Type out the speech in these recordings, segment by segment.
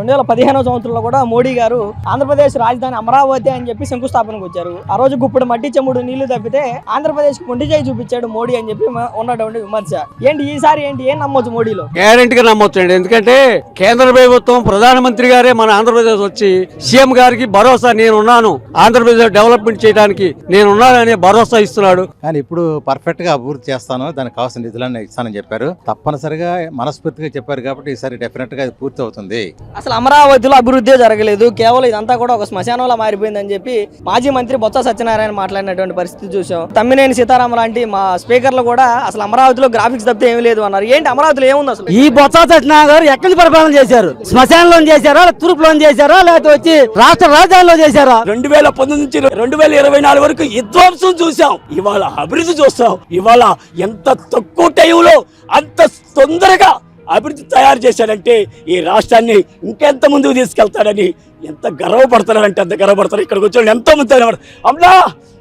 2015వ సంవత్సరంలో కూడా మోడీ గారు ఆంధ్రప్రదేశ్ రాజధాని అమరావతి అని చెప్పి శంకుస్థాపనకు వచ్చారు. ఆ రోజు గుప్పుడు మట్టి చెముడు నీళ్లు తప్పితే ఆంధ్రప్రదేశ్ కి మొండి చేయి చూపించాడు మోడీ అని చెప్పి ఉన్నటువంటి విమర్శ. ఏంటి ఈసారి ఏం నమ్మొచ్చు మోడీలో? గ్యారెంటీగా నమ్మొచ్చు అండి. ఎందుకంటే కేంద్ర ప్రభుత్వం ప్రధానమంత్రి గారే మన ఆంధ్రప్రదేశ్ వచ్చి సీఎం గారికి భరోసా నేనున్నాను, ఆంధ్రప్రదేశ్ డెవలప్మెంట్ చేయడానికి నేనున్నాననే భరోసా ఇస్తున్నాడు. కానీ ఇప్పుడు పర్ఫెక్ట్ గా అభివృద్ధి చేస్తాను, దానికి కావాల్సిన నిధులన్నీ ఇస్తానని చెప్పారు. తప్పనిసరిగా మనస్ఫూర్తిగా చెప్పారు కాబట్టి ఈసారి డెఫినెట్ గా అది పూర్తి అవుతుంది. అసలు అమరావతిలో అభివృద్ధి జరగలేదు, కేవలం ఇదంతా కూడా ఒక శ్మశానంలో మారిపోయిందని చెప్పి మాజీ మంత్రి బొత్స సత్యనారాయణ మాట్లాడినటువంటి పరిస్థితి చూసాం. తమ్మినేని సీతారామ లాంటి మా స్పీకర్లు కూడా అసలు అమరావతిలో గ్రాఫిక్స్ తప్పితే ఏమీ లేదు అన్నారు. ఏంటి అమరావతిలో ఏముంది అసలు? ఈ బొత్స సత్యనారాయణ గారు ఎక్కడి పరిపాలన చేశారు? శ్మశానంలో చేశారా, తూర్పులో చేశారా, లేకపోతే వచ్చి రాష్ట్ర రాజధానిలో చేశారా? 2019 నుంచి 2024 వరకు విధ్వంసం చూసాం, ఇవాళ అభివృద్ధి చూస్తాం. ఇవాళ ఎంత తక్కువ టైంలో అంత తొందరగా అభివృద్ధి తయారు చేశాడంటే ఈ రాష్ట్రాన్ని ఇంకెంత ముందుకు తీసుకెళ్తాడని ఎంత గర్వపడతారంటే అంత గర్వపడతారు. ఇక్కడికి వచ్చి ఎంతో మంది అమ్మా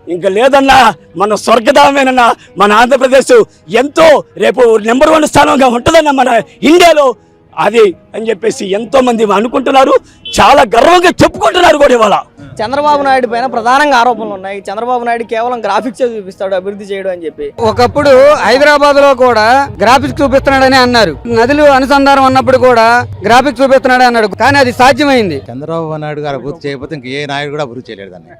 ఇంకా లేదన్నా మన స్వర్గధామేనన్నా, మన ఆంధ్రప్రదేశ్ ఎంతో రేపు నెంబర్ 1 స్థానంగా ఉంటుందన్నా మన ఇండియాలో అది అని చెప్పేసి ఎంతో మంది అనుకుంటున్నారు, చాలా గర్వంగా చెప్పుకుంటున్నారు కూడా. ఇవాళ చంద్రబాబు నాయుడు పైన ప్రధానంగా ఆరోపణలు ఉన్నాయి. చంద్రబాబు నాయుడు కేవలం గ్రాఫిక్స్ చూపిస్తాడు అభివృద్ధి చేయడం అని చెప్పి. ఒకప్పుడు హైదరాబాద్ లో కూడా గ్రాఫిక్స్ చూపిస్తున్నాడని అన్నారు, నదులు అనుసంధానం అన్నప్పుడు కూడా గ్రాఫిక్స్ చూపిస్తున్నాడు అన్నాడు. కానీ అది సాధ్యమైంది. చంద్రబాబు నాయుడు గారు అభివృద్ధి చేయకపోతే ఇంక ఏ నాయుడు కూడా అభివృద్ధి చేయలేడు దాన్ని.